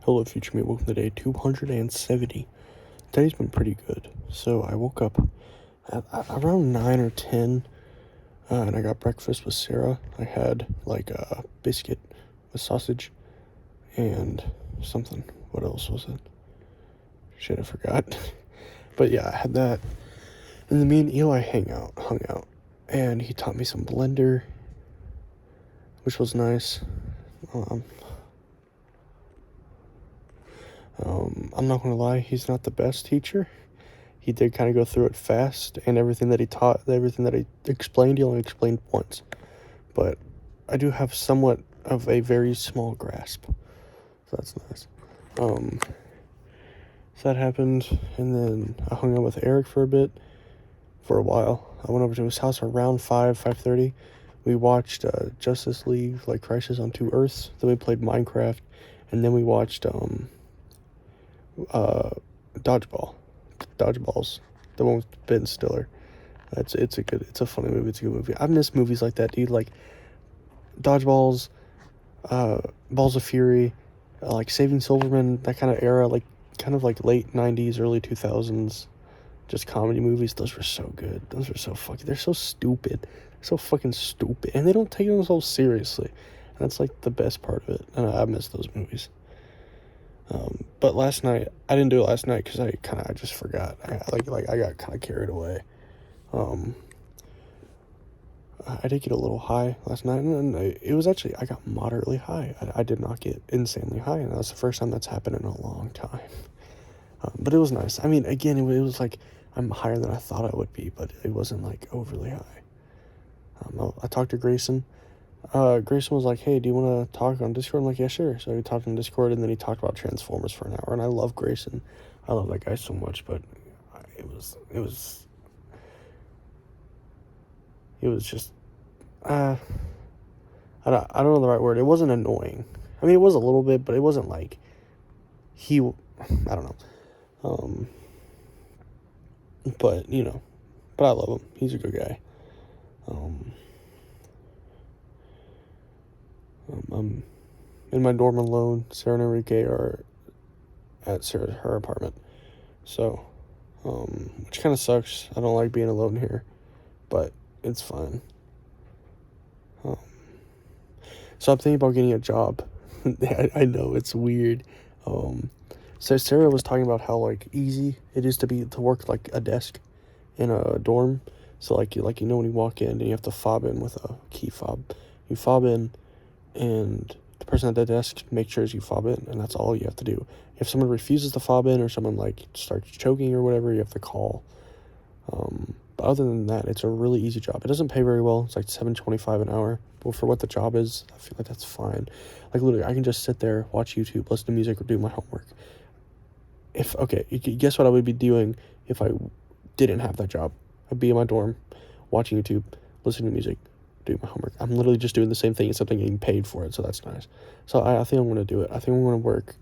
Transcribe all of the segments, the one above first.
Hello, future me. Welcome to day 270. Today's been pretty good. So I woke up at around 9 or 10, and I got breakfast with Sarah. I had like a biscuit with sausage and something. What else was it? Shit, I forgot. But yeah, I had that. And then me and Eli hung out, and he taught me some Blender, which was nice. Um, I'm not gonna lie, he's not the best teacher. He did kind of go through it fast, and everything that he taught, everything that he explained, he only explained once. But I do have somewhat of a very small grasp, so that's nice. So that happened, and then I hung out with Eric for a while. I went over to his house around 5:30. We watched Justice League, like Crisis on Two Earths. Then we played Minecraft, and then we watched Dodgeball. Dodgeballs, the one with Ben Stiller. It's a funny movie. It's a good movie. I miss movies like that, dude. Like Dodgeballs, Balls of Fury, like Saving Silverman. That kind of era, like kind of like late '90s, early 2000s, just comedy movies. Those were so good. Those were so fucking. They're so stupid. So fucking stupid, and they don't take themselves seriously. And that's like the best part of it. And I miss those movies. But last night, I didn't do it last night because I just forgot. I got kind of carried away. Um, I did get a little high last night, and it was actually, I got moderately high. I did not get insanely high, and that's the first time that's happened in a long time. But it was nice. I mean, again, it was like, I'm higher than I thought I would be, but it wasn't like overly high. I talked to Grayson. Grayson was like, hey, do you want to talk on Discord? I'm like, yeah, sure. So we talked on Discord, and then he talked about Transformers for an hour, and I love Grayson. I love that guy so much, but it was just, I don't know the right word. It wasn't annoying. I mean, it was a little bit, but it wasn't like I don't know. But but I love him. He's a good guy. I'm in my dorm alone. Sarah and Enrique are at her apartment. So, which kind of sucks. I don't like being alone here, but it's fine. So I'm thinking about getting a job. I know it's weird. So Sarah was talking about how like easy it is to work like a desk in a dorm. So like when you walk in and you have to fob in with a key fob. You fob in, and the person at the desk makes sure you fob in, and that's all you have to do. If someone refuses to fob in or someone like starts choking or whatever, you have to call. But other than that, it's a really easy job. It doesn't pay very well. It's like $7.25 an hour. But for what the job is, I feel like that's fine. Like literally, I can just sit there, watch YouTube, listen to music, or do my homework. Guess what I would be doing if I didn't have that job? I'd be in my dorm, watching YouTube, listening to music, doing my homework. I'm literally just doing the same thing except I'm getting paid for it, so that's nice. So I think I'm going to do it. I think I'm going to work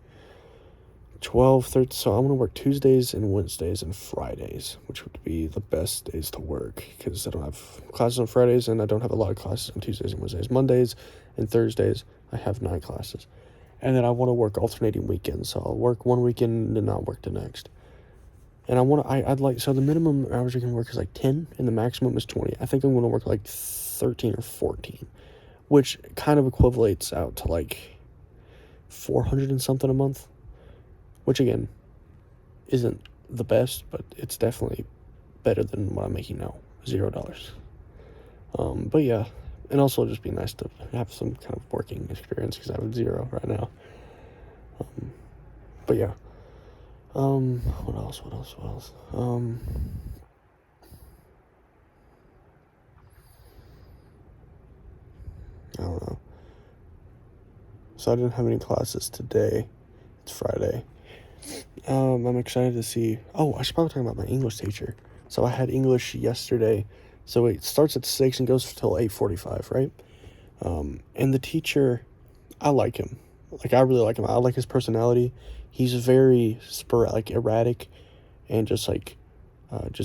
12, 13, so I'm going to work Tuesdays and Wednesdays and Fridays, which would be the best days to work, because I don't have classes on Fridays, and I don't have a lot of classes on Tuesdays and Wednesdays. Mondays and Thursdays, I have 9 classes. And then I want to work alternating weekends, so I'll work one weekend and not work the next. And so the minimum hours you can work is like 10, and the maximum is 20. I think I'm going to work like 13 or 14, which kind of equivalates out to like 400 and something a month, which again isn't the best, but it's definitely better than what I'm making now, $0. But yeah, and also it'd just be nice to have some kind of working experience because I have 0 right now. But yeah, what else? I don't know. So I didn't have any classes today. It's Friday. I'm excited to see. Oh, I should probably talk about my English teacher. So I had English yesterday. So it starts at 6 and goes till 8:45, right? And the teacher, I like him. Like I really like him. I like his personality. He's very sporadic, erratic, and just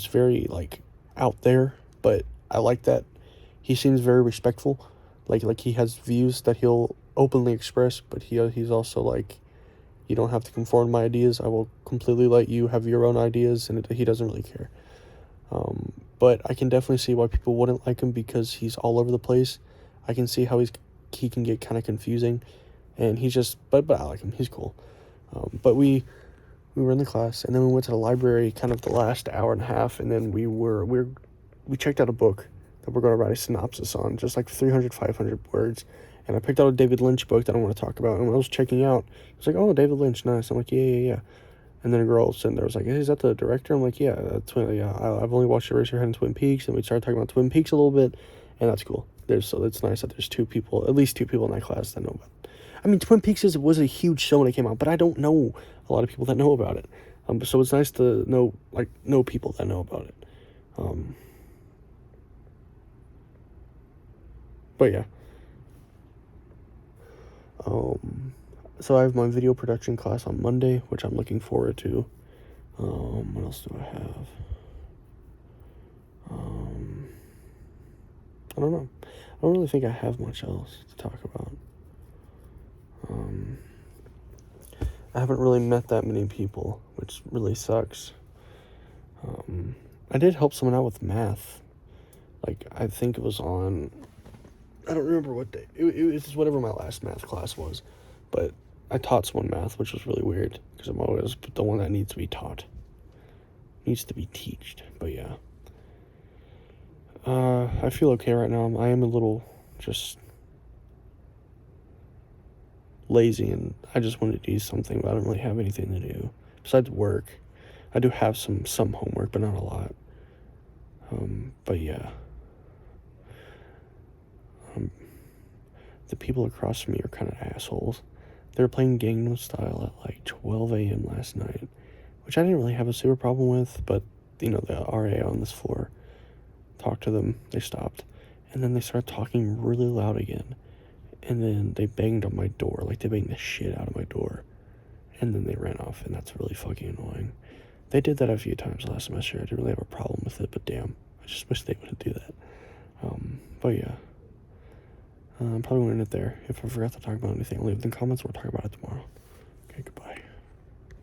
very like out there. But I like that. He seems very respectful. Like he has views that he'll openly express, but he's also like, You don't have to conform to my ideas. I will completely let you have your own ideas, and he doesn't really care. But I can definitely see why people wouldn't like him, because he's all over the place. I can see how he can get kind of confusing, and he's just, but I like him. He's cool. But we were in the class, and then we went to the library kind of the last hour and a half, and then we checked out a book that we're going to write a synopsis on, just like 300, 500 words. And I picked out a David Lynch book that I want to talk about. And when I was checking out, I was like, oh, David Lynch, nice. I'm like, yeah. And then a girl sitting there was like, hey, is that the director? I'm like, yeah, I've only watched Eraserhead and Twin Peaks. And we started talking about Twin Peaks a little bit, and that's cool. So it's nice that there's at least two people in that class that know about it. I mean, Twin Peaks was a huge show when it came out, but I don't know a lot of people that know about it. So it's nice to know people that know about it. But yeah. So I have my video production class on Monday, which I'm looking forward to. What else do I have? I don't know. I don't really think I have much else to talk about. I haven't really met that many people, which really sucks. I did help someone out with math. Like, I think it was on, I don't remember what day. It was whatever my last math class was. But I taught someone math, which was really weird, because I'm always the one that needs to be taught. Needs to be teached, but yeah. I feel okay right now. I am a little just lazy, and I just wanted to do something, but I don't really have anything to do besides work. I do have some homework, but not a lot. But yeah. The people across from me are kind of assholes. They were playing Gangnam Style at like 12 a.m. last night, which I didn't really have a super problem with, but, the RA on this floor talked to them, they stopped, and then they started talking really loud again, and then they banged on my door, like they banged the shit out of my door, and then they ran off, and that's really fucking annoying. They did that a few times last semester. I didn't really have a problem with it, but damn, I just wish they wouldn't do that. But yeah. I'm probably going to end it there. If I forgot to talk about anything, I'll leave it in the comments. We'll talk about it tomorrow. Okay, goodbye.